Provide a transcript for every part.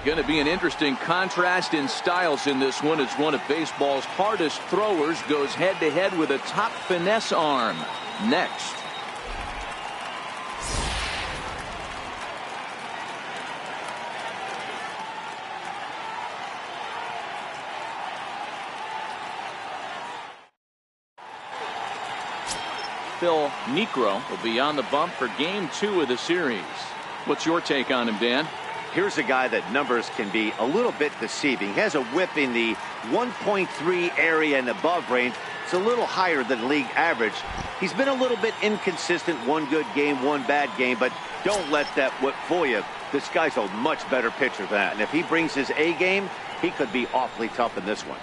Going to be an interesting contrast in styles in this one as one of baseball's hardest throwers goes head-to-head with a top finesse arm. Next. Phil Niekro will be on the bump for game 2 of the series. What's your take on him, Dan? Here's a guy that numbers can be a little bit deceiving. He has a whip in the 1.3 area and above range. It's a little higher than league average. He's been a little bit inconsistent. One good game, one bad game, but don't let that whip fool you. This guy's a much better pitcher than that. And if he brings his A game, he could be awfully tough in this one.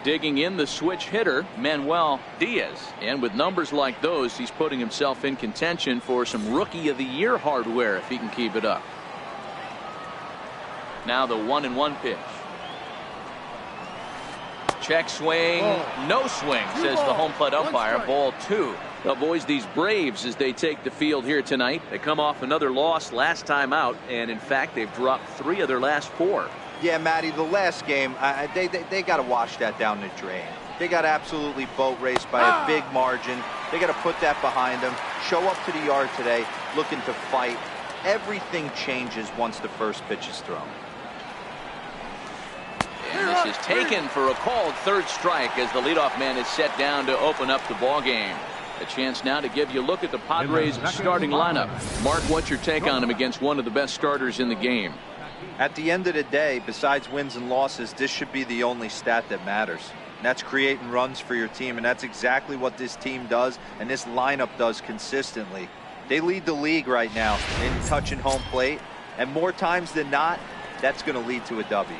Digging in the switch hitter, Manuel Diaz. And with numbers like those, he's putting himself in contention for some Rookie of the Year hardware if he can keep it up. Now the 1-1 pitch. Check swing. No swing, says the home plate umpire. Ball 2. Avoids these Braves as they take the field here tonight. They come off another loss last time out, and in fact they've dropped 3 of their last 4. Yeah, Matty, the last game, they got to wash that down the drain. They got absolutely boat raced by a big margin. They got to put that behind them. Show up to the yard today looking to fight. Everything changes once the first pitch is thrown. And this is taken for a called third strike as the leadoff man is set down to open up the ball game. A chance now to give you a look at the Padres starting lineup. Mark, what's your take on him against one of the best starters in the game? At the end of the day, besides wins and losses, this should be the only stat that matters. And that's creating runs for your team, and that's exactly what this team does and this lineup does consistently. They lead the league right now in touching home plate, and more times than not, that's going to lead to a W.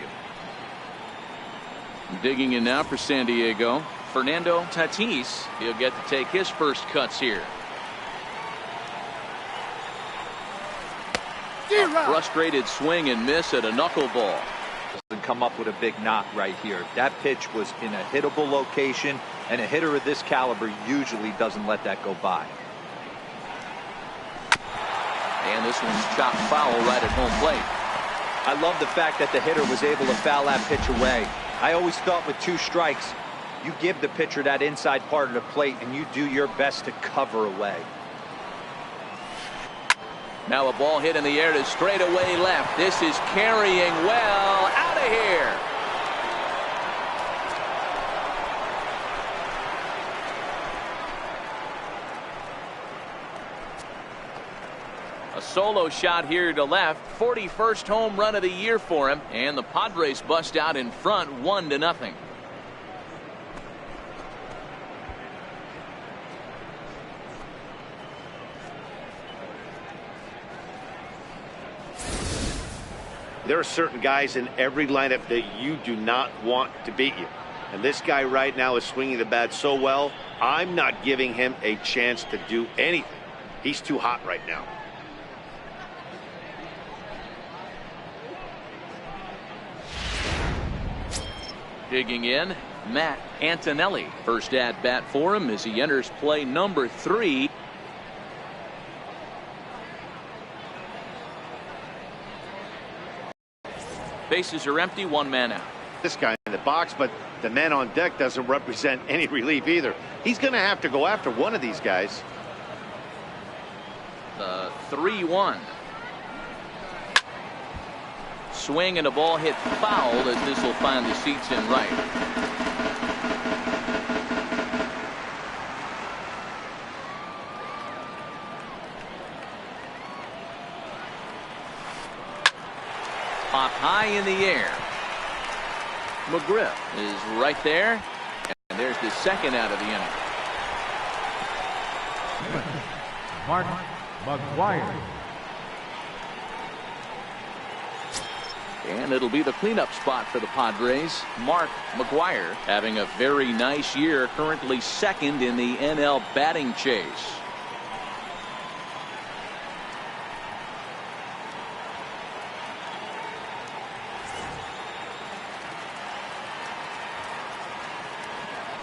Digging in now for San Diego, Fernando Tatis. He'll get to take his first cuts here. A frustrated swing and miss at a knuckleball. Doesn't come up with a big knock right here. That pitch was in a hittable location, and a hitter of this caliber usually doesn't let that go by. And this one's chopped foul right at home plate. I love the fact that the hitter was able to foul that pitch away. I always thought with 2 strikes, you give the pitcher that inside part of the plate and you do your best to cover away. Now a ball hit in the air to straightaway left. This is carrying well out of here. A solo shot here to left. 41st home run of the year for him, and the Padres bust out in front 1-0. There are certain guys in every lineup that you do not want to beat you. And this guy right now is swinging the bat so well, I'm not giving him a chance to do anything. He's too hot right now. Digging in, Matt Antonelli. First at bat for him as he enters play number 3. Bases are empty, 1 man out. This guy in the box, but the man on deck doesn't represent any relief either. He's going to have to go after one of these guys. The 3-1. Swing and a ball hit foul as this will find the seats in right. Pop high in the air. McGriff is right there, and there's the second out of the inning. Mark McGuire. And it'll be the cleanup spot for the Padres. Mark McGuire having a very nice year, currently 2nd in the NL batting chase.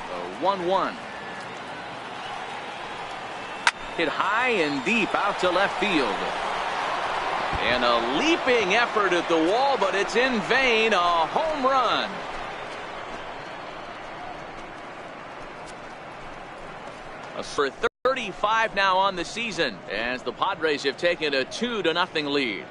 The 1-1. Hit high and deep out to left field. And a leaping effort at the wall, but it's in vain. A home run. For 35 now on the season as the Padres have taken a 2-0 lead.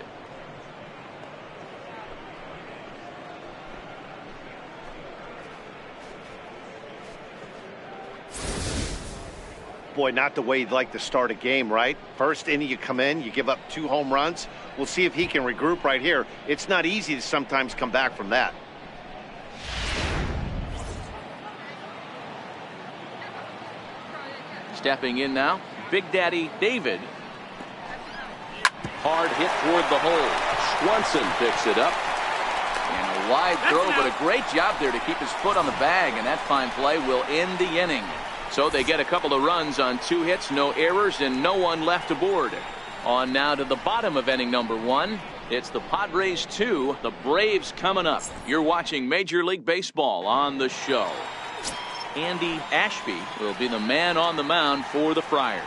Boy, not the way you'd like to start a game, right? First inning, you come in, you give up 2 home runs. We'll see if he can regroup right here. It's not easy to sometimes come back from that. Stepping in now, Big Daddy David. Hard hit toward the hole. Swanson picks it up. And a wide throw, but a great job there to keep his foot on the bag, and that fine play will end the inning. So they get a couple of runs on 2 hits, no errors, and no one left aboard. On now to the bottom of inning number 1. It's the Padres 2, the Braves coming up. You're watching Major League Baseball on the show. Andy Ashby will be the man on the mound for the Friars.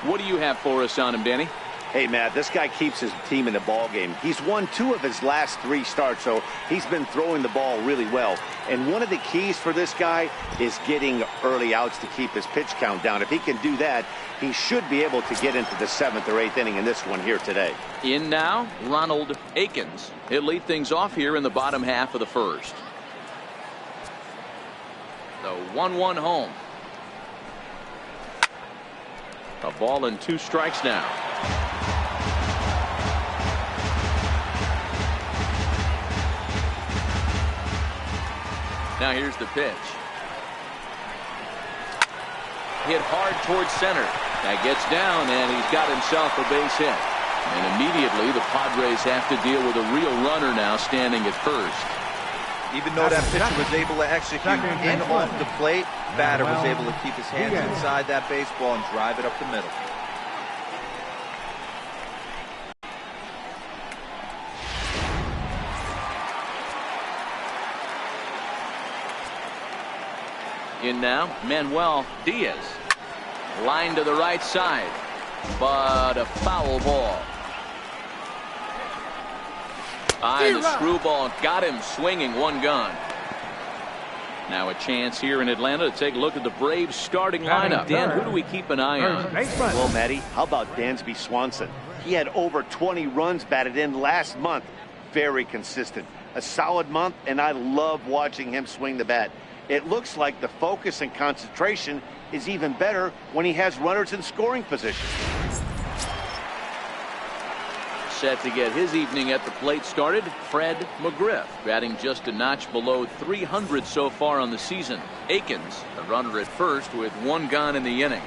What do you have for us on him, Danny? Hey, Matt, this guy keeps his team in the ball game. He's won 2 of his last 3 starts, so he's been throwing the ball really well. And one of the keys for this guy is getting early outs to keep his pitch count down. If he can do that, he should be able to get into the 7th or 8th inning in this one here today. In now, Ronald Akins. He'll lead things off here in the bottom half of the first. The 1-1 home. A ball and 2 strikes now. Now here's the pitch. Hit hard towards center. That gets down, and he's got himself a base hit. And immediately the Padres have to deal with a real runner now standing at first. Even though that pitcher was able to execute in off the plate, batter was able to keep his hands inside that baseball and drive it up the middle. In now, Manuel Diaz. Line to the right side, but a foul ball. And the screwball got him swinging, 1 gone. Now a chance here in Atlanta to take a look at the Braves starting lineup. Dan, who do we keep an eye on? Well, Matty, how about Dansby Swanson? He had over 20 runs batted in last month. Very consistent. A solid month, and I love watching him swing the bat. It looks like the focus and concentration is even better when he has runners in scoring position. Set to get his evening at the plate started, Fred McGriff, batting just a notch below 300 so far on the season. Akins, the runner at first with 1 gone in the inning.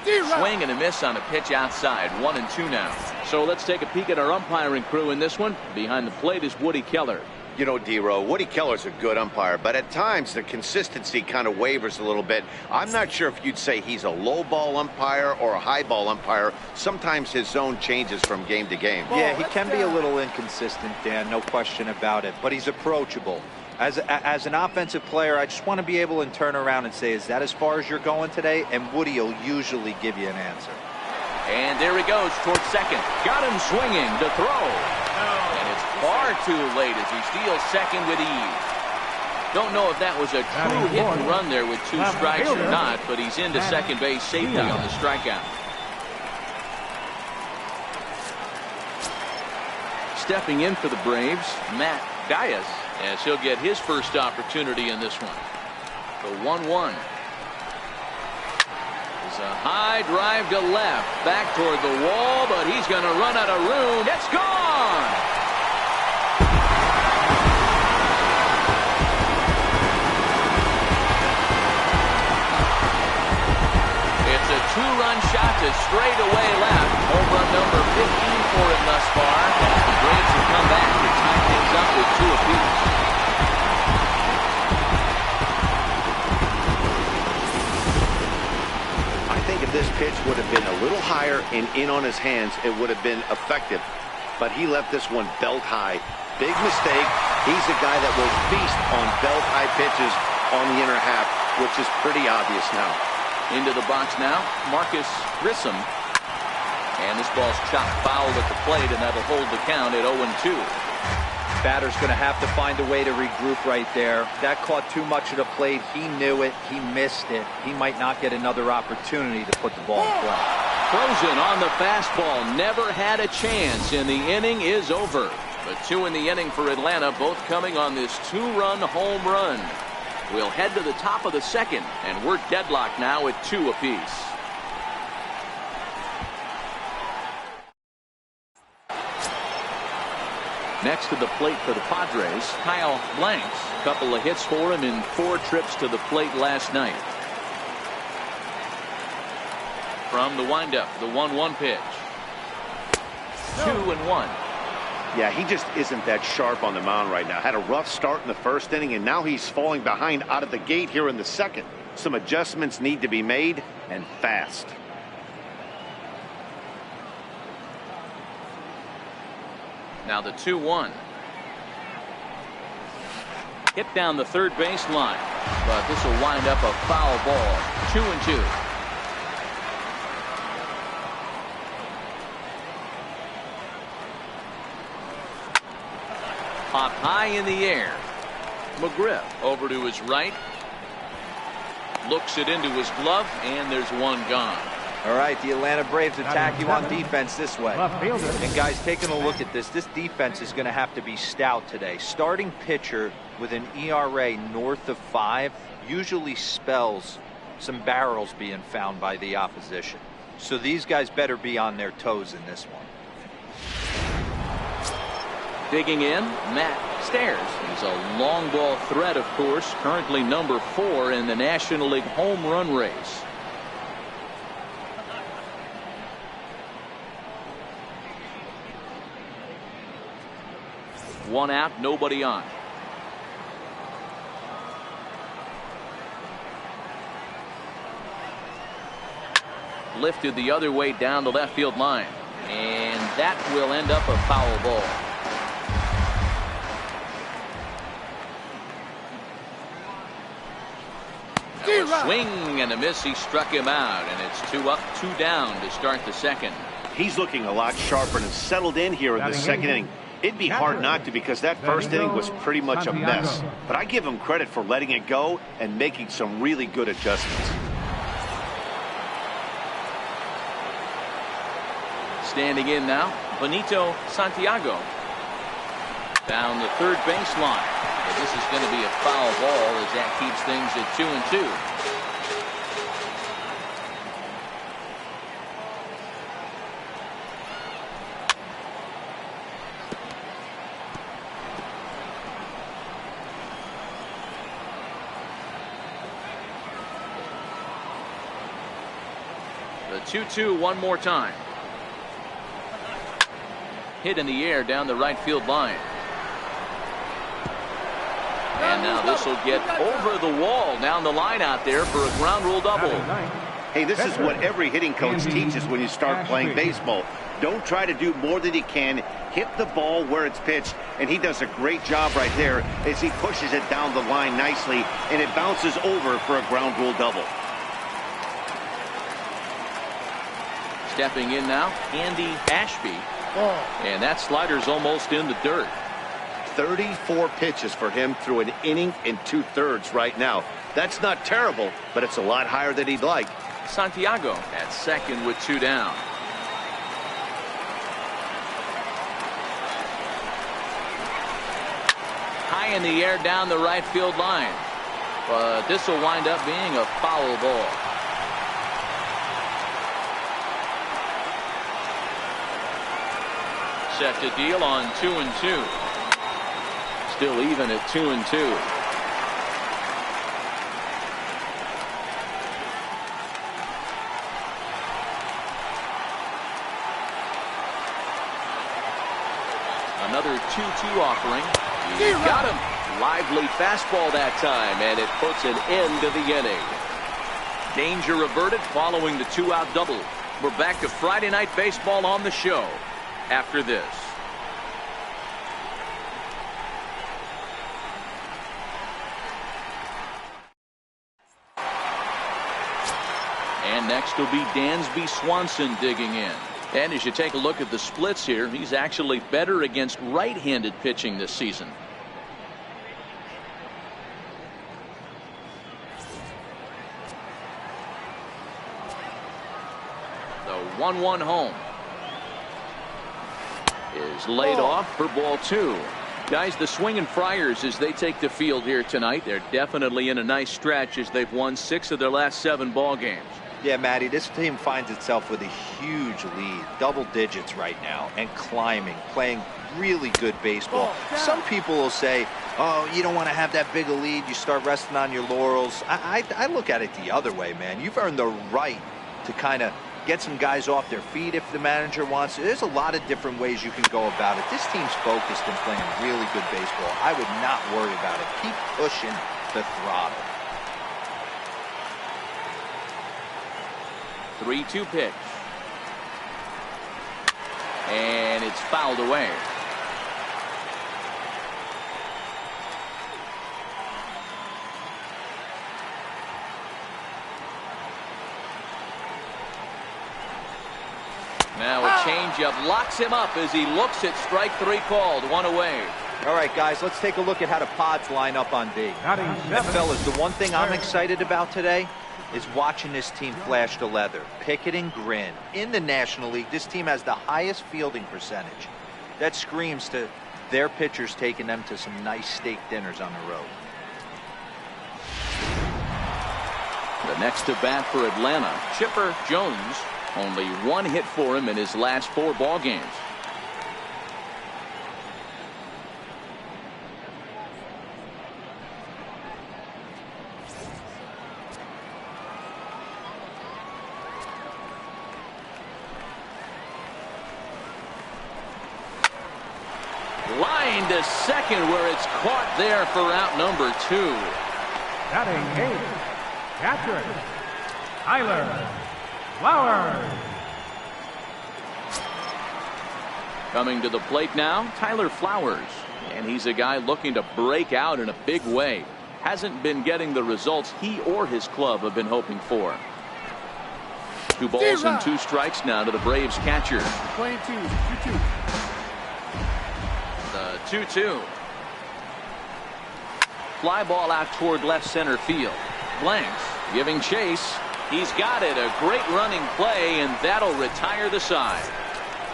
Swing and a miss on a pitch outside, 1-2 now. So let's take a peek at our umpiring crew in this one. Behind the plate is Woody Keller. You know, D-Row, Woody Keller's a good umpire, but at times the consistency kind of wavers a little bit. I'm not sure if you'd say he's a low ball umpire or a high ball umpire. Sometimes his zone changes from game to game. Yeah, he can be a little inconsistent, Dan, no question about it, but he's approachable. As an offensive player, I just want to be able to turn around and say, is that as far as you're going today? And Woody will usually give you an answer. And there he goes towards second. Got him swinging to throw. And it's far too late as he steals second with ease. Don't know if that was a true hit and run there with 2 strikes or not, but he's into second base safely on the strikeout. Stepping in for the Braves, Matt Diaz, as he'll get his first opportunity in this one. The 1-1. It's a high drive to left, back toward the wall, but he's going to run out of room. It's gone! It's a 2-run shot to straightaway left. Home run number 15 for him thus far. The Braves have come back to tie things up with 2 apiece. If this pitch would have been a little higher and in on his hands, it would have been effective. But he left this one belt high. Big mistake. He's a guy that will feast on belt high pitches on the inner half, which is pretty obvious now. Into the box now, Marcus Grissom. And this ball's chopped foul at the plate, and that'll hold the count at 0-2. Batter's going to have to find a way to regroup right there. That caught too much of the plate. He knew it. He missed it. He might not get another opportunity to put the ball in play. Frozen on the fastball. Never had a chance, and the inning is over. But 2 in the inning for Atlanta, both coming on this 2-run home run. We'll head to the top of the second, and we're deadlocked now at 2 apiece. Next to the plate for the Padres, Kyle Blanks. A couple of hits for him in 4 trips to the plate last night. From the windup, the 1-1 pitch. 2-1. Yeah, he just isn't that sharp on the mound right now. Had a rough start in the first inning, and now he's falling behind out of the gate here in the second. Some adjustments need to be made, and fast. Now the 2-1. Hit down the third baseline, but this will wind up a foul ball. 2-2. Popped high in the air. McGriff over to his right. Looks it into his glove, and there's one gone. All right, the Atlanta Braves attack you on defense this way. And guys, taking a look at this defense is going to have to be stout today. Starting pitcher with an ERA north of 5 usually spells some barrels being found by the opposition. So these guys better be on their toes in this one. Digging in, Matt Stairs. He's a long ball threat, of course, currently number 4 in the National League home run race. One out, nobody on. Lifted the other way down the left field line. And that will end up a foul ball. A swing and a miss. He struck him out, and it's 2 up, 2 down to start the second. He's looking a lot sharper and settled in here in the second inning. It'd be hard not to, because that first inning was pretty much a mess. But I give him credit for letting it go and making some really good adjustments. Standing in now, Benito Santiago. Down the third baseline. But this is going to be a foul ball as that keeps things at 2-2. The 2-2 one more time. Hit in the air down the right field line. And now this will get over the wall down the line out there for a ground rule double. Hey, this is what every hitting coach teaches when you start playing baseball. Don't try to do more than you can. Hit the ball where it's pitched, and he does a great job right there as he pushes it down the line nicely, and it bounces over for a ground rule double. Stepping in now, Andy Ashby. And that slider's almost in the dirt. 34 pitches for him through an inning and 2/3 right now. That's not terrible, but it's a lot higher than he'd like. Santiago at second with 2 down. High in the air down the right field line. But this will wind up being a foul ball. Set to deal on 2-2. Still even at 2-2. Another 2-2 offering. He got him. Lively fastball that time, and it puts an end to the inning. Danger averted following the 2-out double. We're back to Friday Night Baseball on the show after this. And next will be Dansby Swanson digging in. And as you take a look at the splits here, he's actually better against right-handed pitching this season. The 1-1 home is laid off for ball 2. Guys, the Swinging Friars, as they take the field here tonight, they're definitely in a nice stretch as they've won 6 of their last 7 ball games. Yeah, Matty, this team finds itself with a huge lead, double digits right now, and climbing, playing really good baseball. Some people will say, oh, you don't want to have that big a lead, you start resting on your laurels. I look at it the other way, man. You've earned the right to kind of get some guys off their feet if the manager wants to. There's a lot of different ways you can go about it. This team's focused and playing really good baseball. I would not worry about it. Keep pushing the throttle. 3-2 pitch. And it's fouled away. Now a changeup locks him up as he looks at strike 3 called. 1 away. All right, guys, let's take a look at how the Pods line up on D. And fellas, the one thing I'm excited about today is watching this team flash the leather, pick it and grin. In the National League, this team has the highest fielding percentage. That screams to their pitchers taking them to some nice steak dinners on the road. The next to bat for Atlanta, Chipper Jones. Only 1 hit for him in his last 4 ball games. Line to second where it's caught there for out number 2. Batting 8, catcher, Tyler Flowers. Coming to the plate now, Tyler Flowers. And he's a guy looking to break out in a big way. Hasn't been getting the results he or his club have been hoping for. 2 balls and 2 strikes now to the Braves catcher. Playing 2-2. The 2-2. Fly ball out toward left center field. Blanks giving chase. He's got it. A great running play, and that'll retire the side.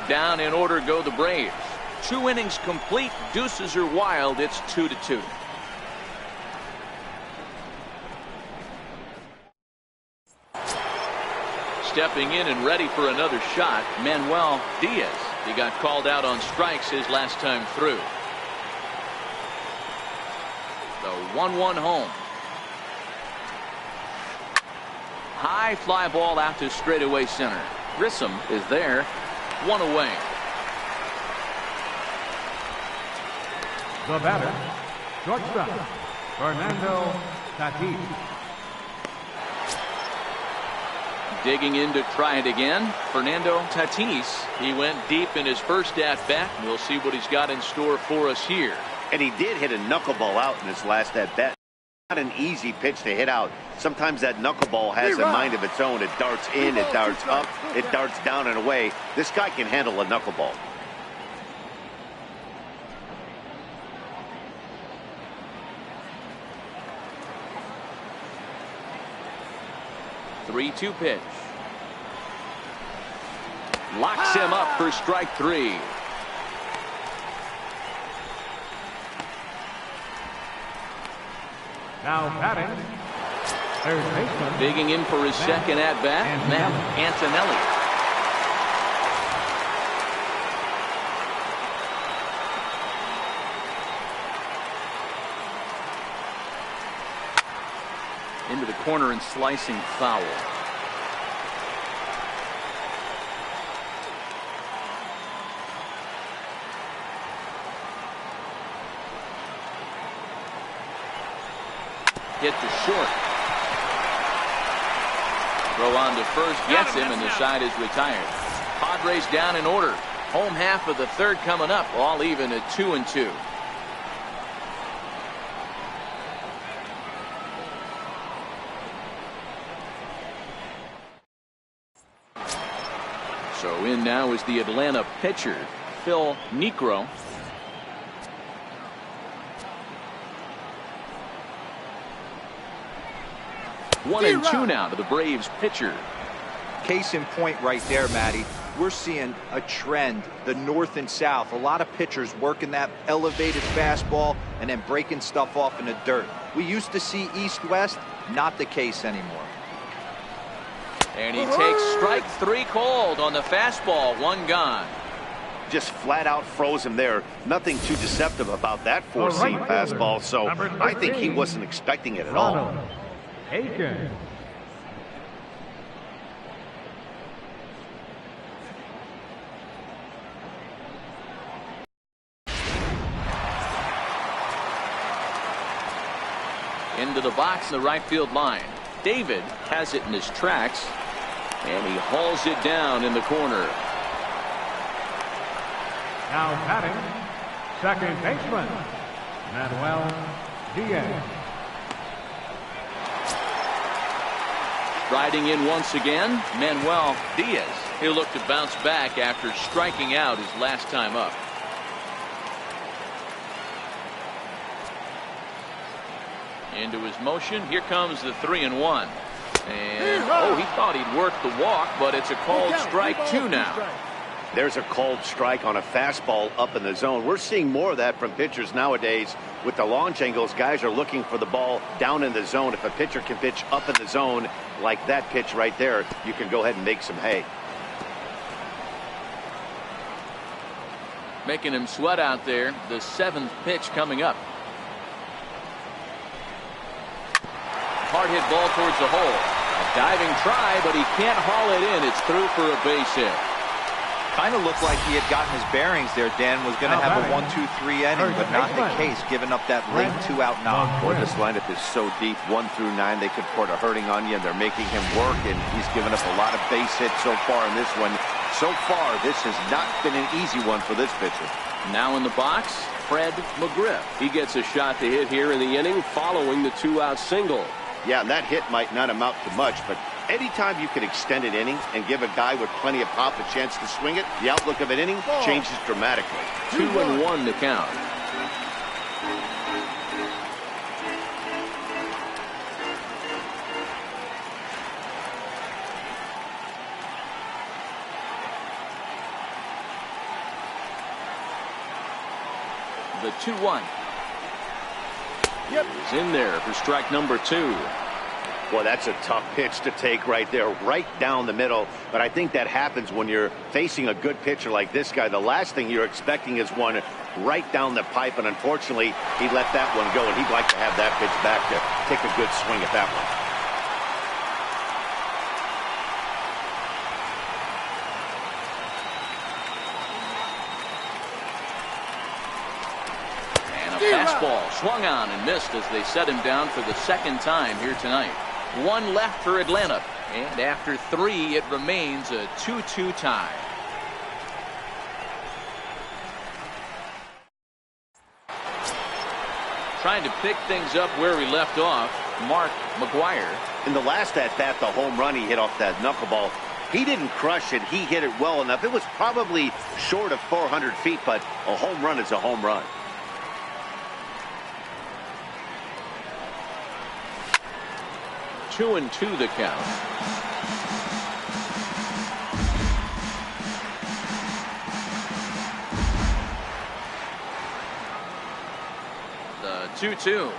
Down in order go the Braves. 2 innings complete. Deuces are wild. It's 2-2. Stepping in and ready for another shot, Manuel Diaz. He got called out on strikes his last time through. The 1-1 home. High fly ball out to straightaway center. Grissom is there. 1 away. The batter, shortstop, Fernando Tatis. Digging in to try it again, Fernando Tatis. He went deep in his first at-bat. We'll see what he's got in store for us here. And he did hit a knuckleball out in his last at-bat. Not an easy pitch to hit out. Sometimes that knuckleball has a mind of its own. It darts in, it darts up, it darts down and away. This guy can handle a knuckleball. The 3-2 pitch. Locks him up for strike 3. Now batting, third baseman. Digging in for his second at-bat, Matt Antonelli. Into the corner and slicing foul. Hit to short. Throw on to first, gets him, and the side is retired. Padres down in order. Home half of the third coming up, all even at 2-2. So in now is the Atlanta pitcher, Phil Niekro. One and two now to the Braves pitcher. Case in point right there, Matty. We're seeing a trend, the north and south. A lot of pitchers working that elevated fastball and then breaking stuff off in the dirt. We used to see east-west, not the case anymore. And he takes strike three called on the fastball. One gone. Just flat out froze him there. Nothing too deceptive about that four-seam fastball, so I think he wasn't expecting it at all. Aiken. Into the box, the right field line. David has it in his tracks, and he hauls it down in the corner. Now batting, second baseman, Manuel Diaz. Riding in once again, Manuel Diaz. He'll look to bounce back after striking out his last time up. Into his motion. Here comes the 3-1. And oh, he thought he'd work the walk, but it's a called strike two now. There's a called strike on a fastball up in the zone. We're seeing more of that from pitchers nowadays. With the launch angles, guys are looking for the ball down in the zone. If a pitcher can pitch up in the zone like that pitch right there, you can go ahead and make some hay. Making him sweat out there. The seventh pitch coming up. Hard hit ball towards the hole. A diving try, but he can't haul it in. It's through for a base hit. Kind of looked like he had gotten his bearings there. Dan was going to have a 1-2-3 inning, but not the case, giving up that late 2-out knock. Boy, this lineup is so deep, 1 through 9. They could put a hurting on you, and they're making him work, and he's given up a lot of base hits so far in this one. So far, this has not been an easy one for this pitcher. Now in the box, Fred McGriff. He gets a shot to hit here in the inning following the 2-out single. Yeah, and that hit might not amount to much, but anytime you can extend an inning and give a guy with plenty of pop a chance to swing it, the outlook of an inning changes dramatically. 2-1 to count. The 2-1. Yep. He's in there for strike number 2. Boy, that's a tough pitch to take right there, right down the middle. But I think that happens when you're facing a good pitcher like this guy. The last thing you're expecting is one right down the pipe, and unfortunately, he let that one go, and he'd like to have that pitch back to take a good swing at that one. Fastball swung on and missed as they set him down for the second time here tonight. One left for Atlanta, and after 3 it remains a 2-2 tie. Trying to pick things up where we left off, Mark McGwire. In the last at-bat, the home run he hit off that knuckleball, he didn't crush it. He hit it well enough. It was probably short of 400 feet, but a home run is a home run. Two and 2 the count. The 2-2.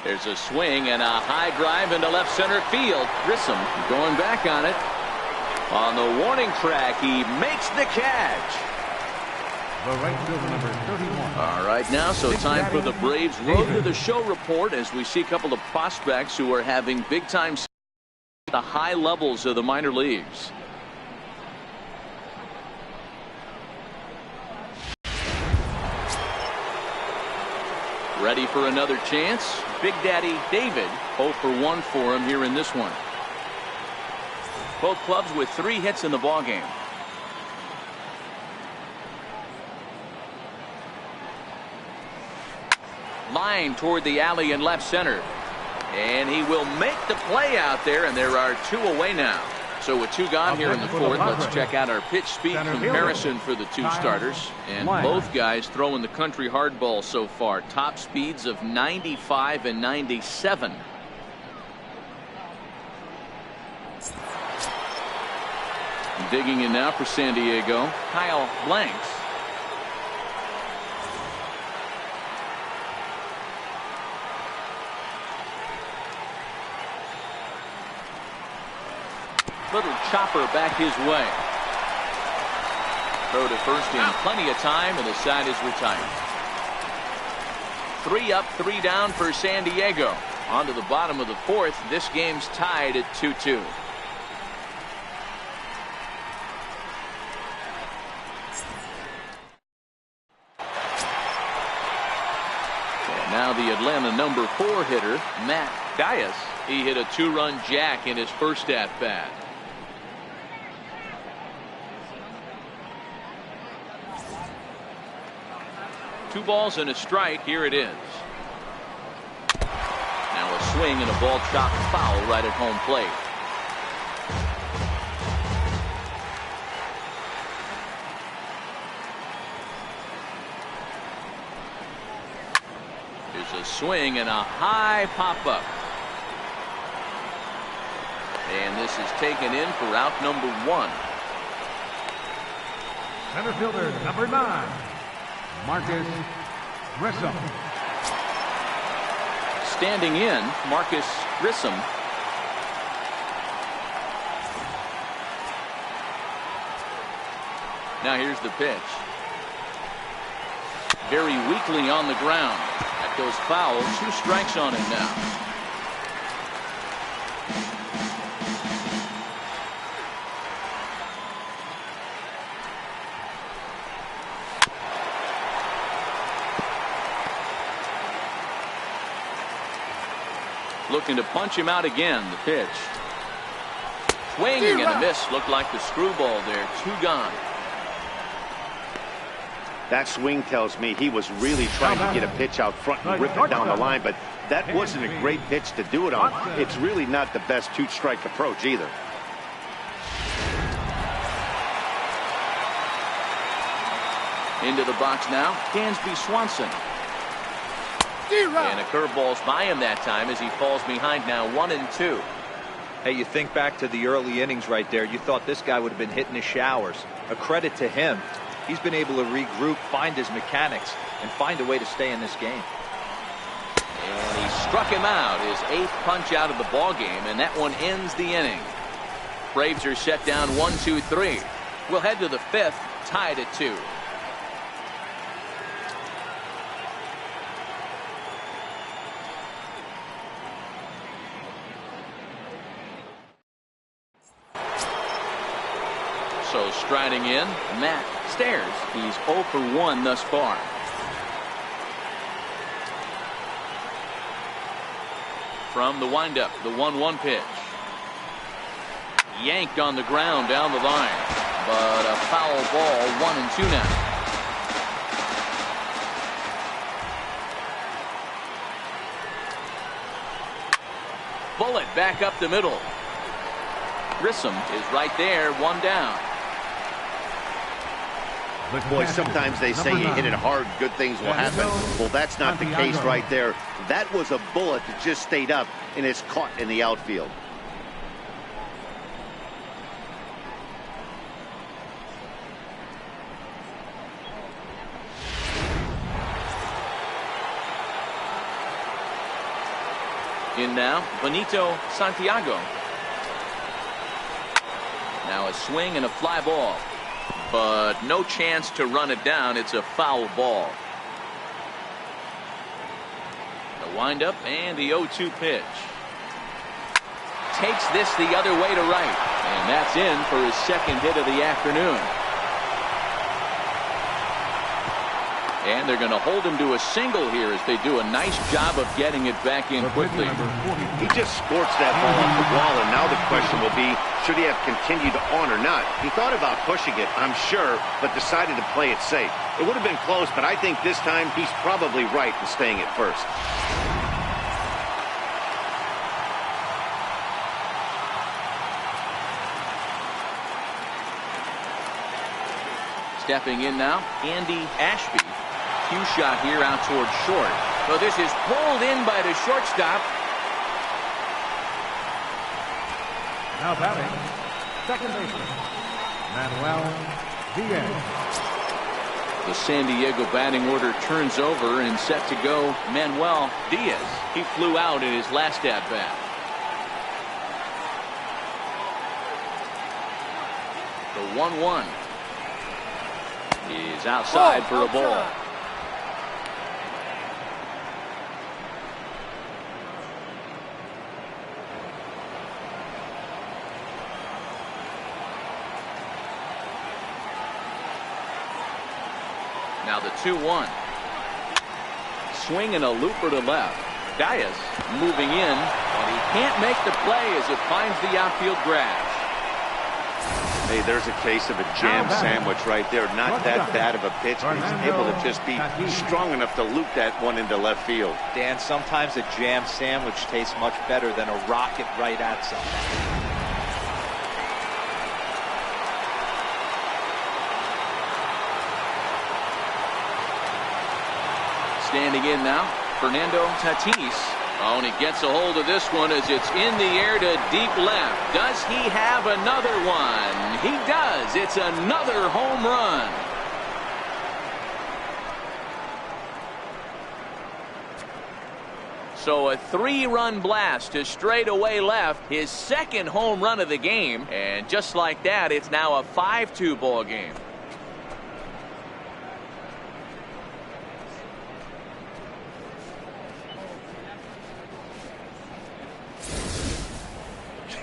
There's a swing and a high drive into left center field. Grissom going back on it. On the warning track, he makes the catch. The right fielder, number 31. All right, now, so time for the Braves Road to the Show report as we see a couple of prospects who are having big-time at the high levels of the minor leagues. Ready for another chance? Big Daddy David, 0 for 1 for him here in this one. Both clubs with 3 hits in the ballgame. Line toward the alley in left center. And he will make the play out there, and there are 2 away now. So with 2 gone here in the 4th, let's check out our pitch speed comparison for the 2 starters. And both guys throwing the country hardball so far. Top speeds of 95 and 97. Digging in now for San Diego, Kyle Blanks. Little chopper back his way. Throw to first in plenty of time, and the side is retired. 3 up, 3 down for San Diego. On to the bottom of the 4th. This game's tied at 2-2. And now the Atlanta number 4 hitter, Matt Dias. He hit a 2-run jack in his first at-bat. Two balls and a strike. Here it is. Now a swing and a ball chopped foul right at home plate. There's a swing and a high pop-up. And this is taken in for out number 1. Center fielder number 9, Marcus Grissom. Standing in, Marcus Grissom. Now here's the pitch. Very weakly on the ground. That goes foul. 2 strikes on him now. Looking to punch him out again. The pitch. Swing and a miss. Looked like the screwball there. 2 gone. That swing tells me he was really trying to get a pitch out front and rip it down the line, but that wasn't a great pitch to do it on. It's really not the best 2-strike approach either. Into the box now, Dansby Swanson. And a curveball's by him that time as he falls behind now 1-2. Hey, you think back to the early innings right there. You thought this guy would have been hitting his showers. A credit to him. He's been able to regroup, find his mechanics, and find a way to stay in this game. And he struck him out, his 8th punch out of the ball game, and that one ends the inning. Braves are set down 1-2-3. We'll head to the 5th, tied at 2. So striding in, Matt Stairs. He's 0 for 1 thus far. From the windup, the 1-1 pitch. Yanked on the ground down the line. But a foul ball, 1-2 now. Bullet back up the middle. Grissom is right there, 1 down. Boy, sometimes they say you hit it hard, good things will happen. Well, that's not the case right there. That was a bullet that just stayed up and is caught in the outfield. In now, Benito Santiago. Now a swing and a fly ball. But no chance to run it down. It's a foul ball. The windup and the 0-2 pitch. Takes this the other way to right. And that's in for his 2nd hit of the afternoon. And they're going to hold him to a single here as they do a nice job of getting it back in quickly. He just scorched that ball off the wall, and now the question will be, should he have continued on or not? He thought about pushing it, I'm sure, but decided to play it safe. It would have been close, but I think this time he's probably right in staying at first. Stepping in now, Andy Ashby. Cue shot here out towards short. So this is pulled in by the shortstop. Now batting, second baseman, Manuel Diaz. The San Diego batting order turns over and set to go Manuel Diaz. He flew out in his last at bat. The 1-1 is outside for a ball. Now the 2-1. Swing and a looper to left. Diaz moving in, but he can't make the play as it finds the outfield grass. Hey, there's a case of a jam sandwich right there. Not that bad of a pitch, but he's able to just be strong enough to loop that one into left field. Dan, sometimes a jam sandwich tastes much better than a rocket right at something. Standing in now, Fernando Tatis. Oh, and he gets a hold of this one as it's in the air to deep left. Does he have another one? He does. It's another home run. So a 3-run blast to straightaway left, his second home run of the game. And just like that, it's now a 5-2 ball game.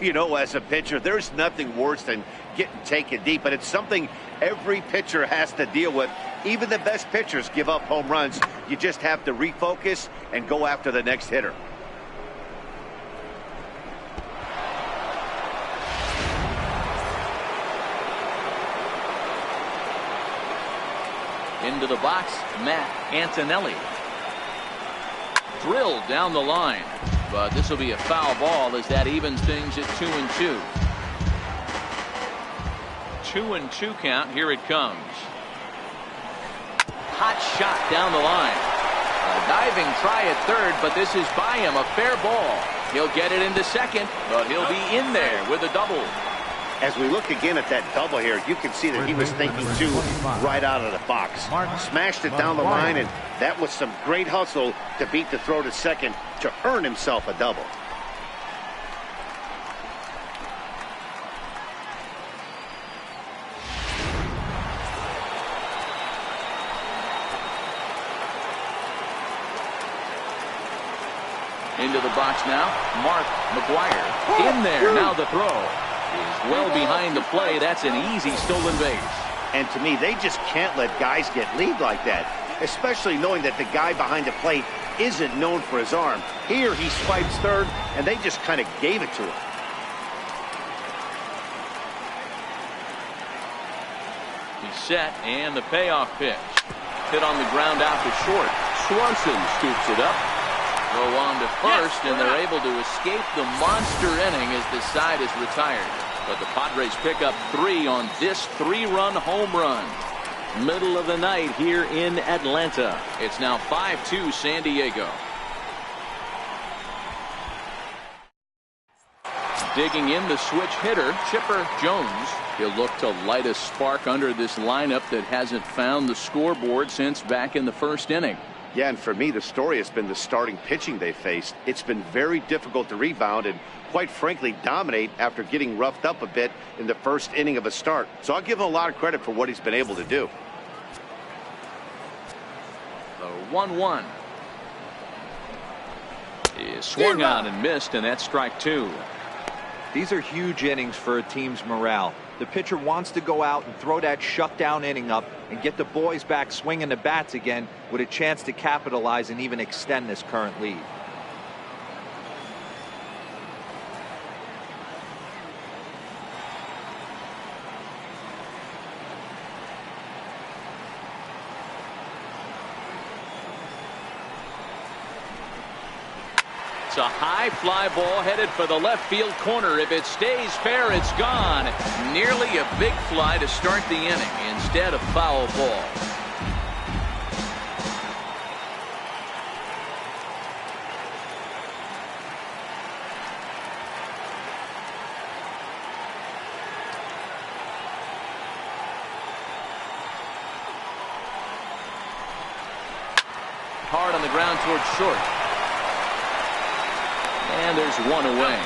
You know, as a pitcher, there's nothing worse than getting taken deep, but it's something every pitcher has to deal with. Even the best pitchers give up home runs. You just have to refocus and go after the next hitter. Into the box, Matt Antonelli. Drilled down the line. But this will be a foul ball as that evens things at 2-2. 2-2 count. Here it comes. Hot shot down the line. A diving try at third, but this is by him. A fair ball. He'll get it into second, but he'll be in there with a double. As we look again at that double here, you can see that he was thinking too right out of the box. Smashed it down the line, and that was some great hustle to beat the throw to second to earn himself a double. Into the box now, Mark McGuire. In there, now the throw is well behind the play. That's an easy stolen base. And to me, they just can't let guys get lead like that, especially knowing that the guy behind the plate isn't known for his arm. Here he swipes third, and they just kind of gave it to him. He's set, and the payoff pitch. Hit on the ground out to short. Swanson scoops it up. Throw on to first, and they're able to escape the monster inning as the side is retired. But the Padres pick up 3 on this 3-run home run. Middle of the night here in Atlanta. It's now 5-2 San Diego. Digging in the switch hitter, Chipper Jones. He'll look to light a spark under this lineup that hasn't found the scoreboard since back in the first inning. Yeah, and for me, the story has been the starting pitching they faced. It's been very difficult to rebound and, quite frankly, dominate after getting roughed up a bit in the first inning of a start. So I'll give him a lot of credit for what he's been able to do. The 1-1 is swung on and missed, and that's strike 2. These are huge innings for a team's morale. The pitcher wants to go out and throw that shutdown inning up and get the boys back swinging the bats again with a chance to capitalize and even extend this current lead. It's a high fly ball headed for the left field corner. If it stays fair, it's gone. Nearly a big fly to start the inning. Instead, a foul ball. Hard on the ground towards short. And there's one away.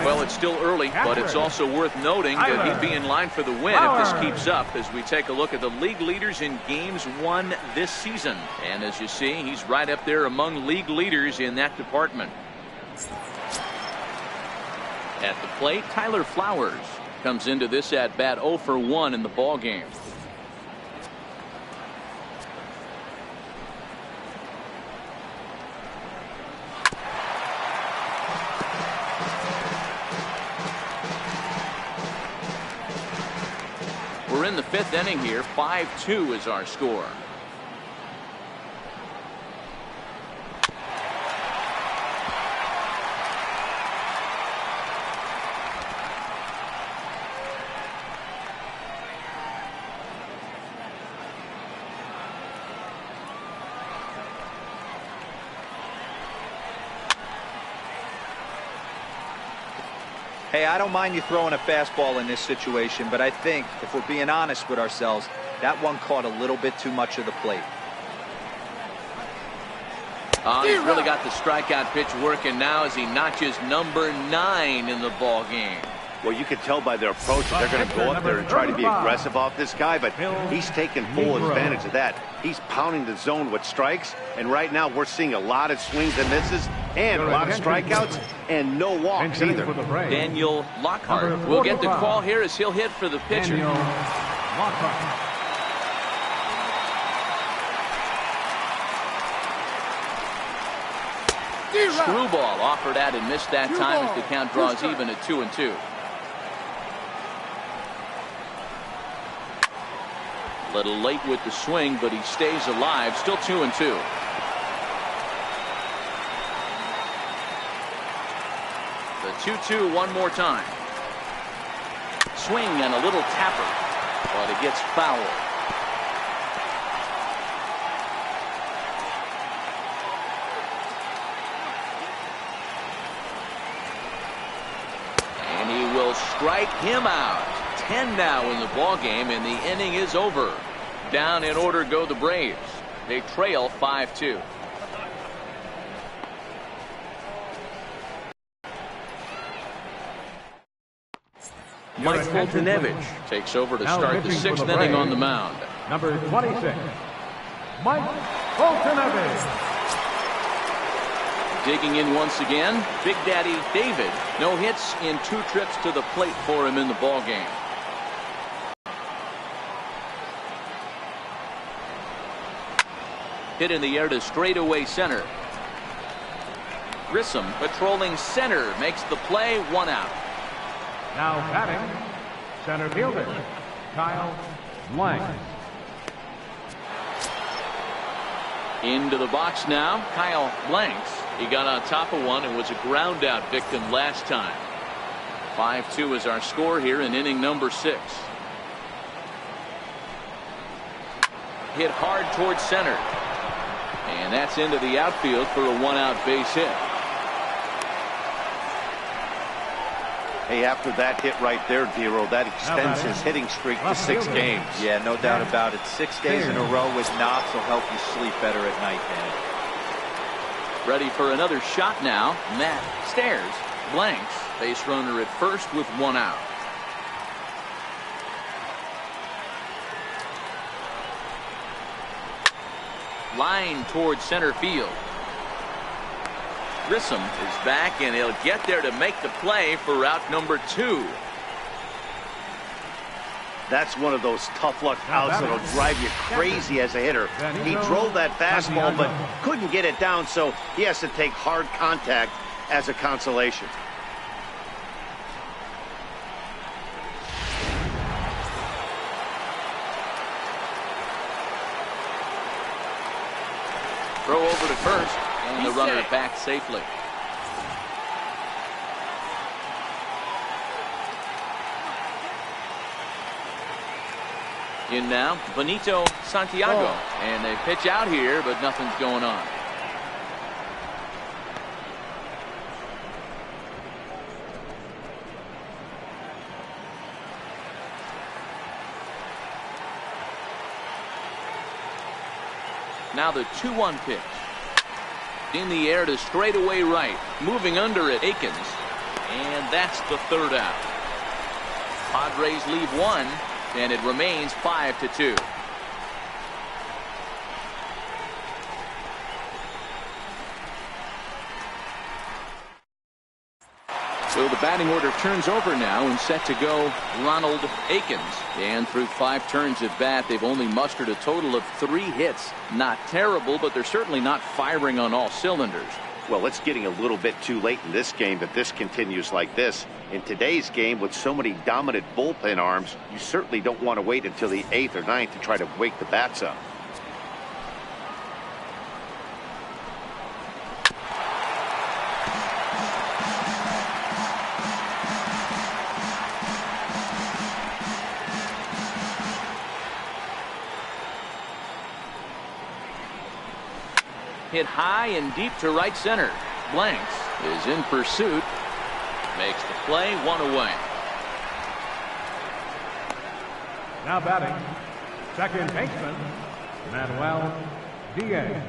Well, it's still early, but it's also worth noting that he'd be in line for the win if this keeps up as we take a look at the league leaders in games won this season. And as you see, he's right up there among league leaders in that department. At the plate, Tyler Flowers comes into this at bat 0 for 1 in the ball game. We're in the 5th inning here. 5-2 is our score. Hey, I don't mind you throwing a fastball in this situation, but I think, if we're being honest with ourselves, that one caught a little bit too much of the plate. He's really got the strikeout pitch working now as he notches number 9 in the ball game. Well, you can tell by their approach that they're going to go up there and try to be aggressive off this guy, but he's taking full advantage of that. He's pounding the zone with strikes, and right now we're seeing a lot of swings and misses and a lot of strikeouts and no walks either. Daniel Lockhart will get the call here as he'll hit for the pitcher. Screwball offered at and missed that time as the count draws even at 2-2. A little late with the swing, but he stays alive. Still 2-2. The 2-2 one more time. Swing and a little tapper, but it gets foul. And he will strike him out. 10 now in the ball game, and the inning is over. Down in order go the Braves. They trail 5-2. Mike Foltynewicz takes over to start the 6th inning on the mound. Number 26, Mike Foltynewicz. Digging in once again, Big Daddy David. No hits in 2 trips to the plate for him in the ball game. Hit in the air to straightaway center. Grissom patrolling center makes the play. 1 out. Now batting, center fielder, Kyle Blank. Into the box now, Kyle Blanks. He got on top of one and was a ground out victim last time. 5-2 is our score here in inning number 6. Hit hard towards center. And that's into the outfield for a 1-out base hit. Hey, after that hit right there, Dero, that extends his hitting streak to 6 games. Yeah, no doubt about it. 6 days in a row with knocks will help you sleep better at night, man. Ready for another shot now. Matt Stairs. Blanks. Base runner at first with 1 out. Line towards center field. Grissom is back, and he'll get there to make the play for route number 2. That's one of those tough luck outs that'll drive you crazy as a hitter. He drove that fastball but couldn't get it down, so he has to take hard contact as a consolation. Throw over to first, and the runner back safely. In now, Benito Santiago. And they pitch out here, but nothing's going on. Now the 2-1 pitch. In the air to straightaway right. Moving under it, Akins. And that's the third out. Padres leave one, and it remains 5-2. So the batting order turns over now, and set to go Ronald Akins. And through 5 turns at bat, they've only mustered a total of 3 hits. Not terrible, but they're certainly not firing on all cylinders. Well, it's getting a little bit too late in this game if this continues like this. In today's game, with so many dominant bullpen arms, you certainly don't want to wait until the 8th or 9th to try to wake the bats up. Hit high and deep to right center. Blanks is in pursuit. Makes the play, 1 away. Now batting, second baseman, Manuel Diaz.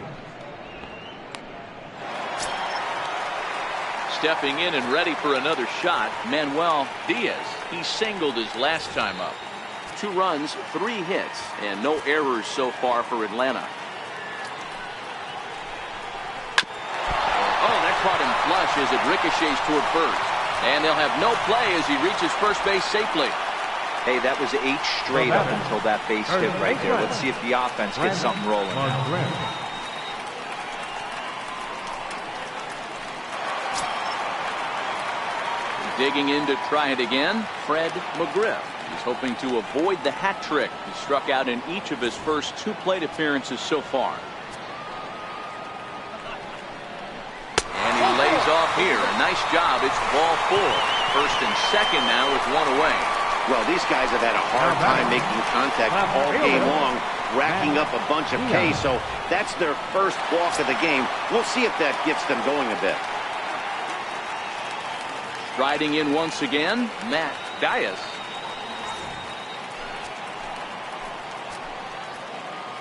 Stepping in and ready for another shot, Manuel Diaz. He singled his last time up. 2 runs, 3 hits, and no errors so far for Atlanta. Oh, that caught him flush as it ricochets toward first. And they'll have no play as he reaches first base safely. Hey, that was 8 straight up until that base hit right there. Let's see if the offense gets something rolling now. Digging in to try it again, Fred McGriff. He's hoping to avoid the hat trick. He struck out in each of his first 2 plate appearances so far. And he lays off here. A nice job. It's ball 4. First and second now with 1 away. Well, these guys have had a hard time making contact all game long, racking up a bunch of K, so that's their first walk of the game. We'll see if that gets them going a bit. Riding in once again, Matt Diaz.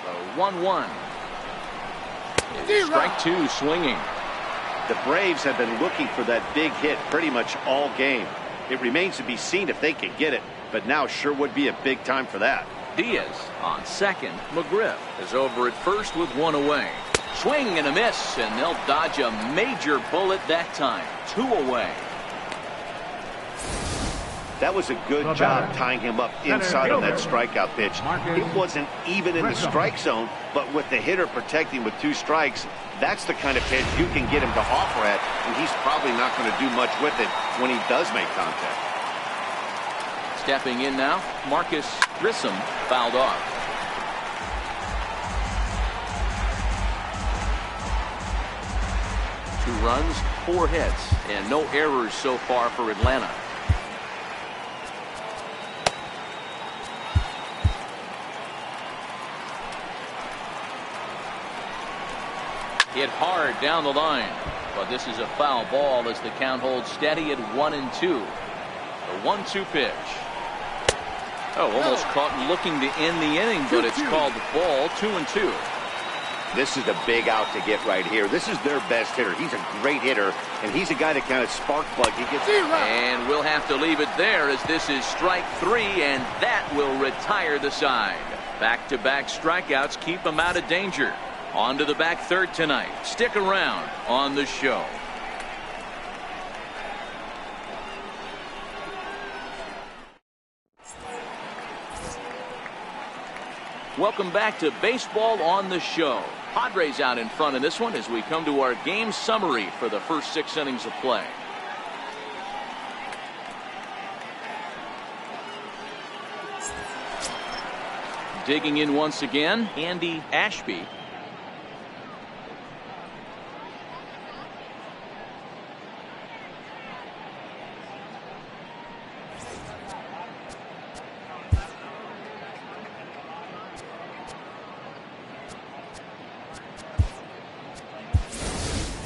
The 1-1. Strike 2 swinging. The Braves have been looking for that big hit pretty much all game. It remains to be seen if they can get it, but now sure would be a big time for that. Diaz on second. McGriff is over at first with 1 away. Swing and a miss, and they'll dodge a major bullet that time. 2 away. That was a good job tying him up inside on that strikeout pitch. It wasn't even in the strike zone, but with the hitter protecting with 2 strikes, that's the kind of pitch you can get him to offer at, and he's probably not going to do much with it when he does make contact. Stepping in now, Marcus Grissom fouled off. Two runs, 4 hits, and no errors so far for Atlanta. Hit hard down the line, but this is a foul ball as the count holds steady at 1-2. The 1-2 pitch. Oh, almost caught looking to end the inning, but it's called ball. 2-2. This is a big out to get right here. This is their best hitter. He's a great hitter, and he's a guy that kind of spark plug. He gets. And we'll have to leave it there as this is strike 3, and that will retire the side. Back-to-back strikeouts keep him out of danger. On to the back third tonight. Stick around on the show. Welcome back to Baseball on the Show. Padres out in front in this one as we come to our game summary for the first 6 innings of play. Digging in once again, Andy Ashby.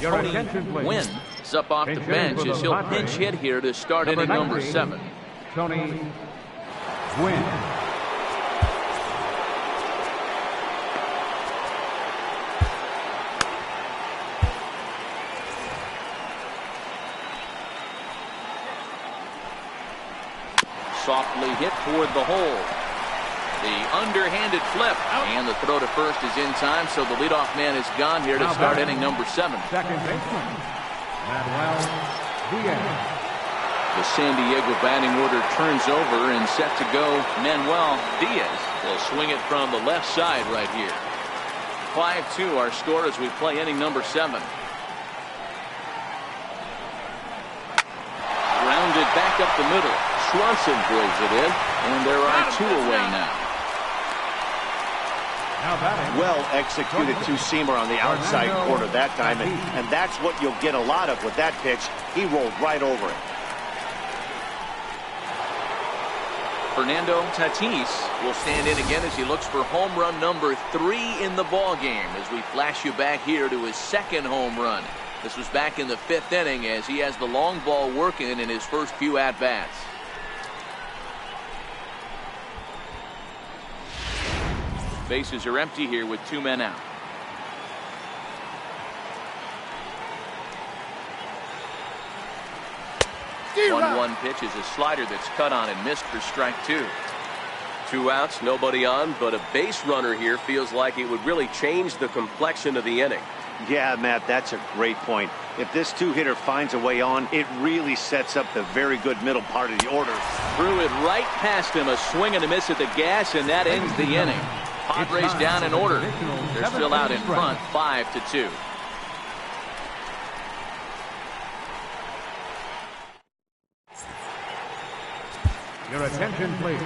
Your Tony attention, please. Gwynn is up off the Pinch hitting bench for as the he'll Padres. pinch hit here to start Number inning number 19, 7. Tony Gwynn. Softly hit toward the hole. The underhanded flip. And the throw to first is in time, so the leadoff man is gone here to Now start batting, inning number 7. Second baseman, Manuel Diaz. The San Diego batting order turns over and set to go. Manuel Diaz will swing it from the left side right here. 5-2 our score as we play inning number 7. Grounded back up the middle. Swanson drills it in, and there are 2 away now. Now batting, Well executed two-seamer on the outside corner that time, and that's what you'll get a lot of with that pitch. He rolled right over it. Fernando Tatis will stand in again as he looks for home run number 3 in the ball game as we flash you back here to his second home run. This was back in the 5th inning as he has the long ball working in his first few at-bats. Bases are empty here with 2 men out. 1-1 pitch is a slider that's cut on and missed for strike 2. 2 outs, nobody on, but a base runner here feels like it would really change the complexion of the inning. Yeah, Matt, that's a great point. If this 2-hitter finds a way on, it really sets up the very good middle part of the order. Threw it right past him, a swing and a miss at the gas, and that ends the inning. Padres down in order. They're still out in front, 5-2. your attention, please.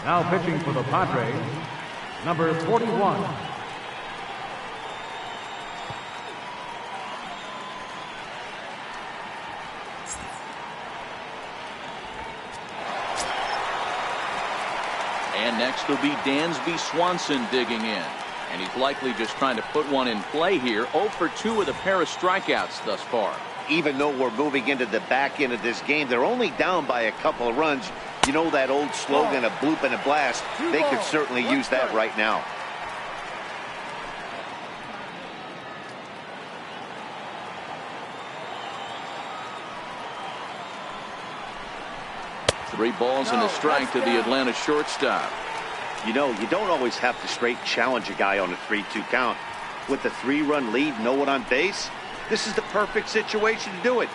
Now pitching for the Padres, number 41. And next will be Dansby Swanson digging in. And he's likely just trying to put one in play here. 0 for 2 with a pair of strikeouts thus far. Even though we're moving into the back end of this game, they're only down by a couple of runs. You know that old slogan, a bloop and a blast? They could certainly use that right now. Three balls and a strike to the Atlanta shortstop. You know, you don't always have to straight challenge a guy on a 3-2 count. With the 3-run lead, no one on base, this is the perfect situation to do it.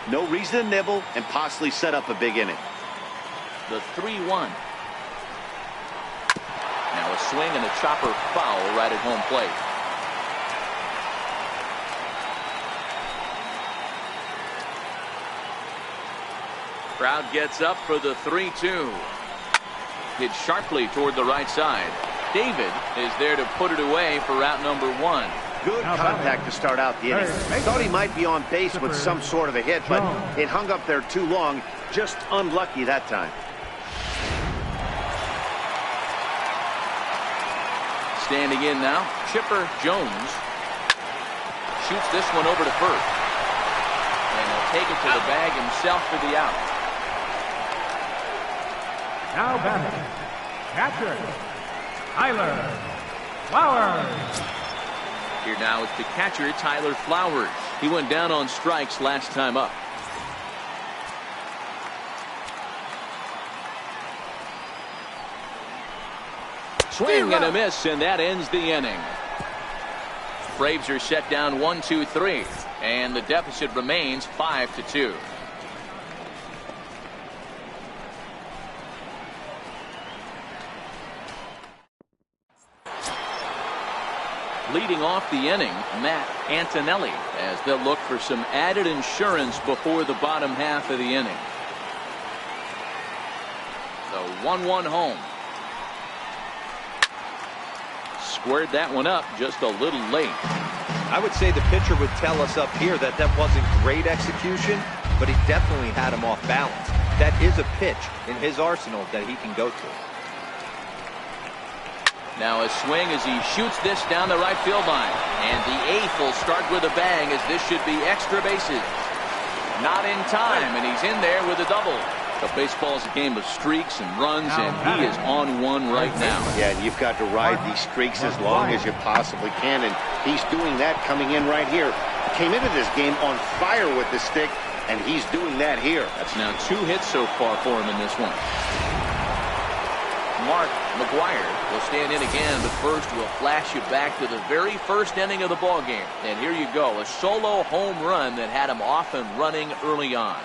No reason to nibble and possibly set up a big inning. The 3-1. Now a swing and a chopper foul right at home plate. Crowd gets up for the 3-2. Hit sharply toward the right side. David is there to put it away for out number 1. Good contact to start out the inning. Thought he might be on base with some sort of a hit, but it hung up there too long. Just unlucky that time. Standing in now, Chipper Jones shoots this one over to first. And he'll take it to the bag himself for the out. Now batting, catcher, Tyler Flowers. Here now is the catcher, Tyler Flowers. He went down on strikes last time up. Swing and a miss, and that ends the inning. Braves are set down 1-2-3, and the deficit remains 5-2. Leading off the inning, Matt Antonelli, as they'll look for some added insurance before the bottom half of the inning. The 1-1 home. Squared that one up just a little late. I would say the pitcher would tell us up here that that wasn't great execution, but he definitely had him off balance. That is a pitch in his arsenal that he can go to. Now a swing as he shoots this down the right field line. And the 8th will start with a bang, as this should be extra bases. Not in time, and he's in there with a double. The baseball is a game of streaks and runs, and he is on one right now. Yeah, and you've got to ride these streaks as long as you possibly can, and he's doing that coming in right here. Came into this game on fire with the stick, and he's doing that here. That's now 2 hits so far for him in this one. Mark McGuire will stand in again, but first we'll flash you back to the very first inning of the ball game. And here you go, a solo home run that had him off and running early on.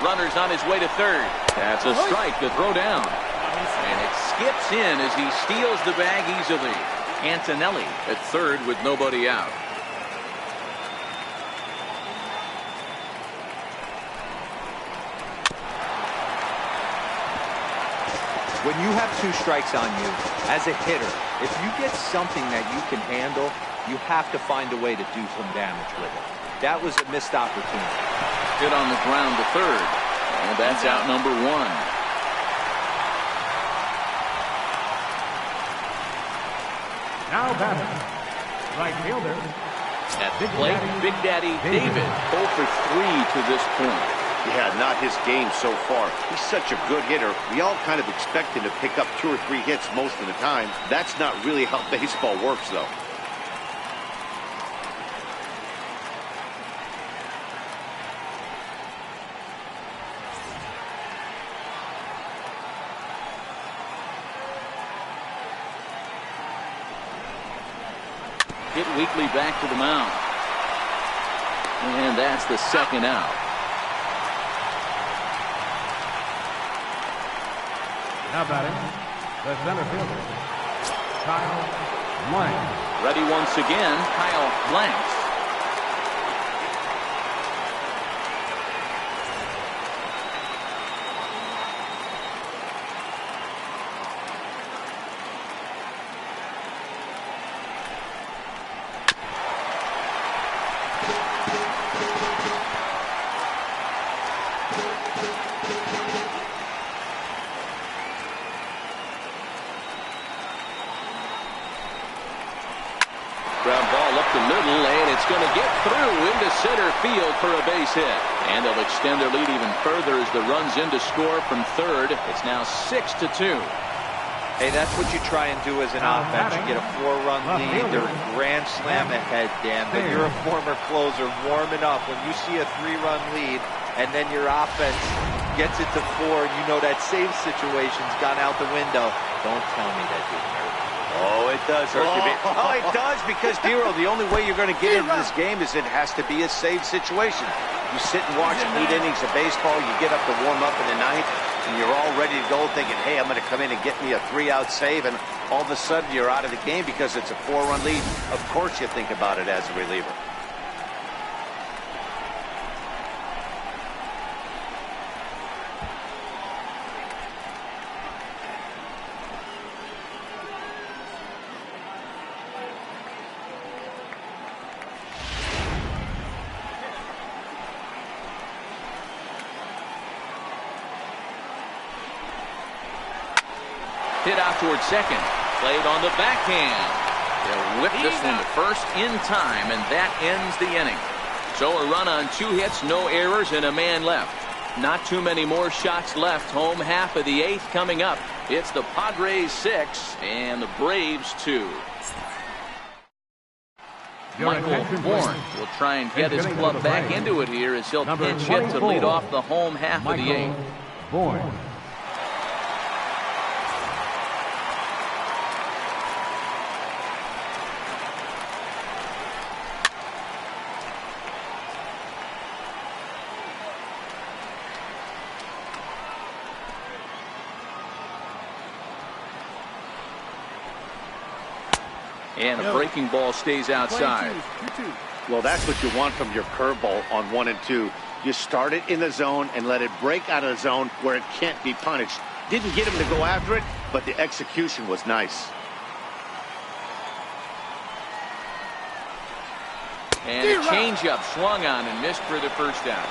Runner's on his way to third. That's a strike to throw down. And it skips in as he steals the bag easily. Antonelli at third with nobody out. When you have 2 strikes on you, as a hitter, if you get something that you can handle, you have to find a way to do some damage with it. That was a missed opportunity. Hit on the ground to third. And that's out number 1. Now batting, right fielder. At the plate, Big Daddy David, 0 for 3 to this point. Yeah, not his game so far. He's such a good hitter. We all kind of expect him to pick up 2 or 3 hits most of the time. That's not really how baseball works, though. Hit weakly back to the mound. And that's the second out. Now batting, the center fielder, Kyle Blanks. Ready once again, Kyle Blanks. Ground ball up the middle, and it's going to get through into center field for a base hit. And they'll extend their lead even further as the run's in to score from third. It's now 6-2. Hey, that's what you try and do as an offense. You get a 4-run lead. They're grand slam ahead, Dan. But you're a former closer, warming up. When you see a 3-run lead and then your offense gets it to 4, you know that save situation's gone out the window. Don't tell me that didn't hurt. Oh, it does hurt you. Oh, it does, because, Dero, the only way you're going to get into this game is it has to be a save situation. You sit and watch 8 innings of baseball, you get up to warm up in the 9th, and you're all ready to go thinking, hey, I'm going to come in and get me a 3-out save, and all of a sudden you're out of the game because it's a 4-run lead. Of course you think about it as a reliever. Hit out towards second. Played on the backhand. They'll whip this one to first in time, and that ends the inning. So a run on 2 hits, no errors, and a man left. Not too many more shots left. Home half of the 8th coming up. It's the Padres 6 and the Braves 2. Michael Bourne will try and get his club back into it here as he'll pinch hit to lead off the home half of the 8th. Bourne. And a breaking ball stays outside. Well, that's what you want from your curveball on 1 and 2. You start it in the zone and let it break out of the zone where it can't be punished. Didn't get him to go after it, but the execution was nice. And a changeup swung on and missed for the first down.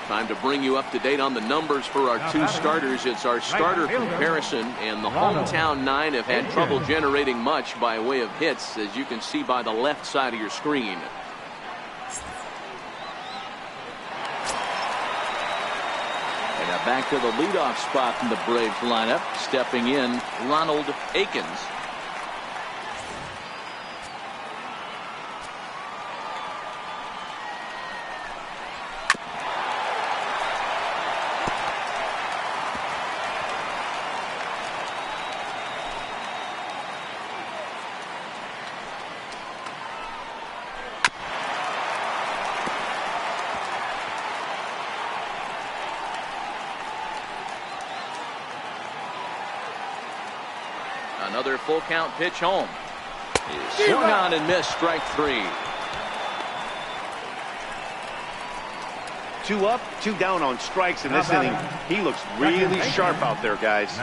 Time to bring you up to date on the numbers for our two starters. It's our starter comparison, and the hometown nine have had trouble generating much by way of hits, as you can see by the left side of your screen. And now back to the leadoff spot in the Braves lineup. Stepping in, Ronald Akins. Another full count pitch home. Swung on and missed, strike three. 2 up, 2 down on strikes in this inning. He looks really sharp out there, guys.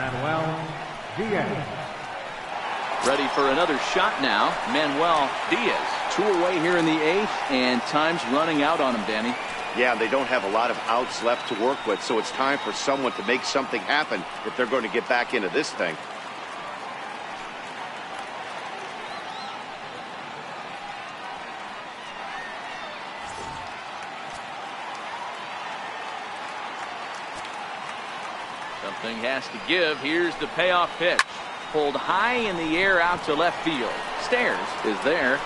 Ready for another shot now. Manuel Diaz. 2 away here in the 8th, and time's running out on him, Danny. Yeah, they don't have a lot of outs left to work with, so it's time for someone to make something happen if they're going to get back into this thing. Something has to give. Here's the payoff pitch. Pulled high in the air out to left field. Stairs is there.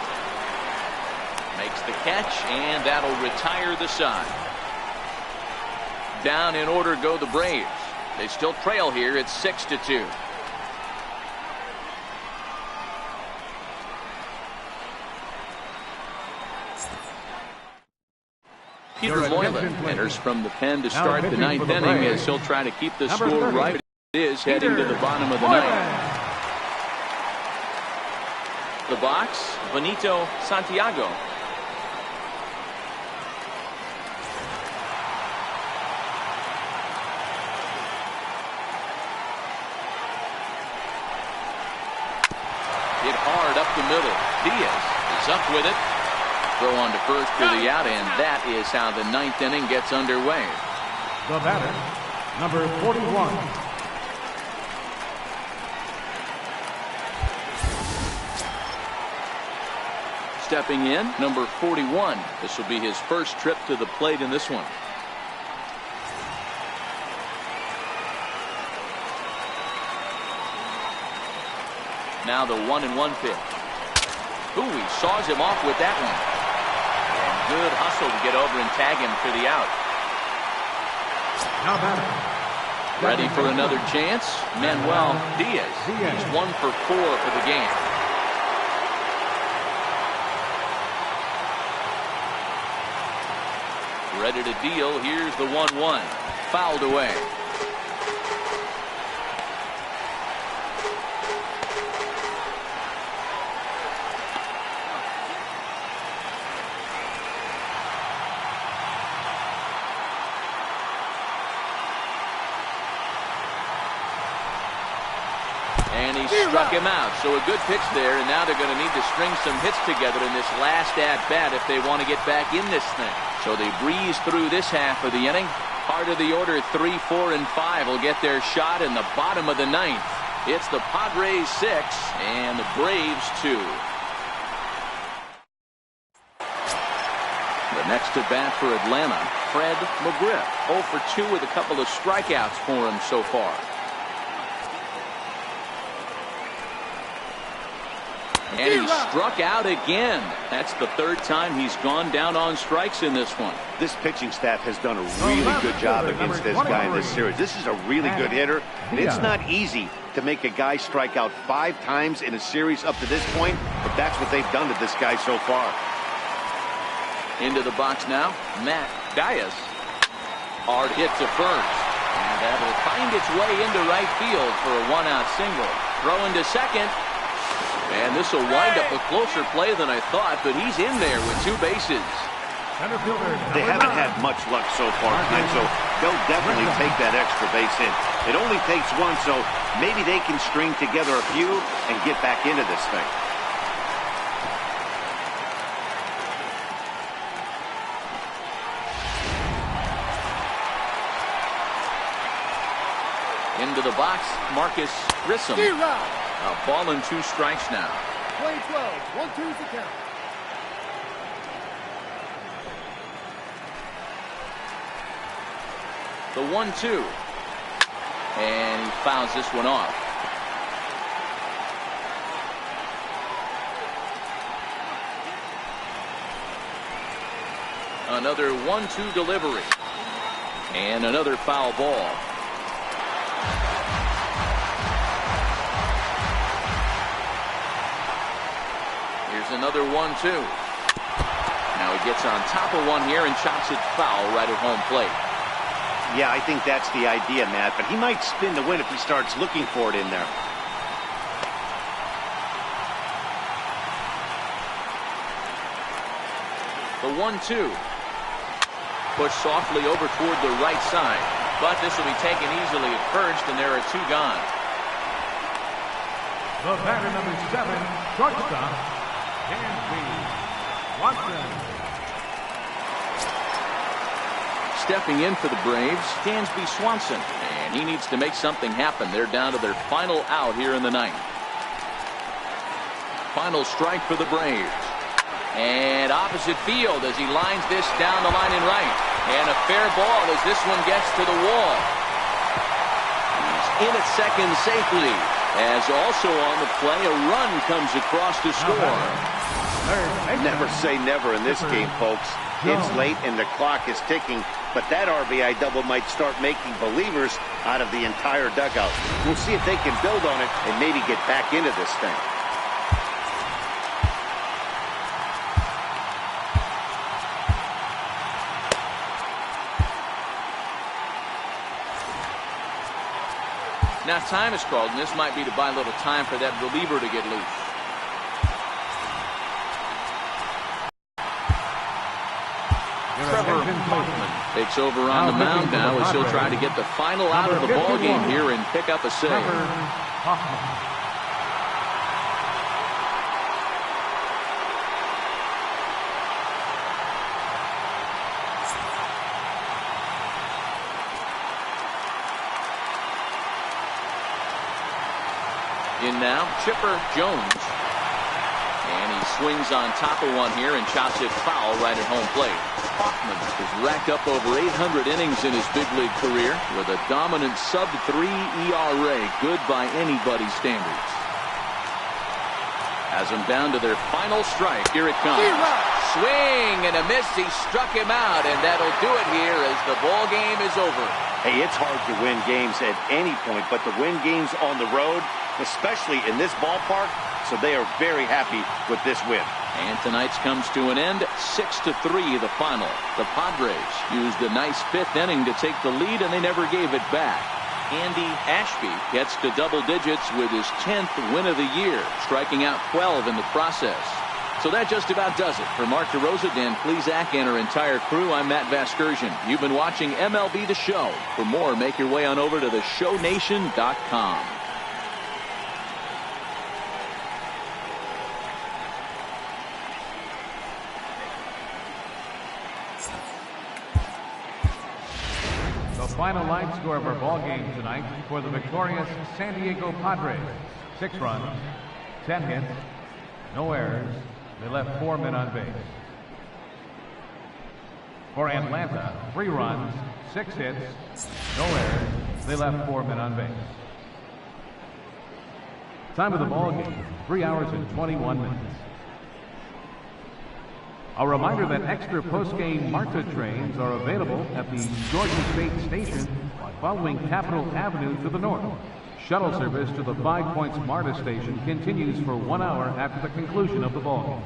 Makes the catch, and that'll retire the side. Down in order go the Braves. They still trail here. It's 6-2. Peter Moylan enters from the pen to start the 9th inning, as he'll try to keep the score right. It is heading to the bottom of the 9th. The box, Benito Santiago. Hit hard up the middle. Diaz is up with it. Throw on to first for the out, and that is how the 9th inning gets underway. The batter, number 41. Stepping in, number 41. This will be his first trip to the plate in this one. Now the 1-1 pitch. Ooh, he saws him off with that one. And good hustle to get over and tag him for the out. Now batter. Ready for another chance? Manuel Diaz. He's 1 for 4 for the game. Ready to deal. Here's the 1-1. Fouled away. And he struck him out. So a good pitch there, and now they're going to need to string some hits together in this last at-bat if they want to get back in this thing. So they breeze through this half of the inning. Part of the order 3, 4, and 5 will get their shot in the bottom of the 9th. It's the Padres 6 and the Braves 2. The next at bat for Atlanta, Fred McGriff. 0 for 2 with a couple of strikeouts for him so far. And he struck out again. That's the 3rd time he's gone down on strikes in this one. This pitching staff has done a really good job against this guy in this series. This is a really good hitter. It's not easy to make a guy strike out 5 times in a series up to this point, but that's what they've done to this guy so far. Into the box now, Matt Diaz. Hard hit to first. And that will find its way into right field for a 1-out single. Throw into second. And this will wind up a closer play than I thought, but he's in there with 2 bases. They haven't had much luck so far tonight, so they'll definitely take that extra base hit. It only takes 1, so maybe they can string together a few and get back into this thing. Into the box, Marcus Grissom. A ball and 2 strikes now. Play 12, 1-2's the count. The 1-2. And he fouls this one off. Another 1-2 delivery. And another foul ball. Here's another 1-2. Now he gets on top of one here and chops it foul right at home plate. Yeah, I think that's the idea, Matt, but he might spin to win if he starts looking for it in there. The 1-2. Pushed softly over toward the right side, but this will be taken easily at first, and there are 2 gone. The batter, number 7, shortstop, Dansby Swanson. Stepping in for the Braves, Dansby Swanson, and he needs to make something happen. They're down to their final out here in the 9th. Final strike for the Braves. And opposite field as he lines this down the line in right. And a fair ball as this one gets to the wall. He's in at second safely. As also on the play, a run comes across to score. Never say never in this game, folks. It's late and the clock is ticking, but that RBI double might start making believers out of the entire dugout. We'll see if they can build on it and maybe get back into this thing. Now time is called, and this might be to buy a little time for that reliever to get loose. Trevor Hoffman takes over on the mound now as he'll try to get the final out of the ballgame here and pick up a save. In now, Chipper Jones. And he swings on top of one here and chops it foul right at home plate. Hoffman has racked up over 800 innings in his big league career with a dominant sub-3 ERA, good by anybody's standards. Has them down to their final strike. Here it comes. Swing and a miss. He struck him out, and that'll do it here as the ball game is over. Hey, it's hard to win games at any point, but to win games on the road, especially in this ballpark, so they are very happy with this win. And tonight's comes to an end, 6-3 the final. The Padres used a nice 5th inning to take the lead, and they never gave it back. Andy Ashby gets to double digits with his 10th win of the year, striking out 12 in the process. So that just about does it. For Mark DeRosa, Dan Plesac, and our entire crew, I'm Matt Vasgersian. You've been watching MLB The Show. For more, make your way on over to theshownation.com. The final line score of our ball game tonight for the victorious San Diego Padres: 6 runs, 10 hits, no errors. They left 4 men on base. For Atlanta, 3 runs, 6 hits, no errors. They left 4 men on base. Time of the ball game, 3 hours and 21 minutes. A reminder that extra post-game MARTA trains are available at the Georgia State Station by following Capitol Avenue to the north. Shuttle service to the 5 Points MARTA station continues for 1 hour after the conclusion of the ballgame.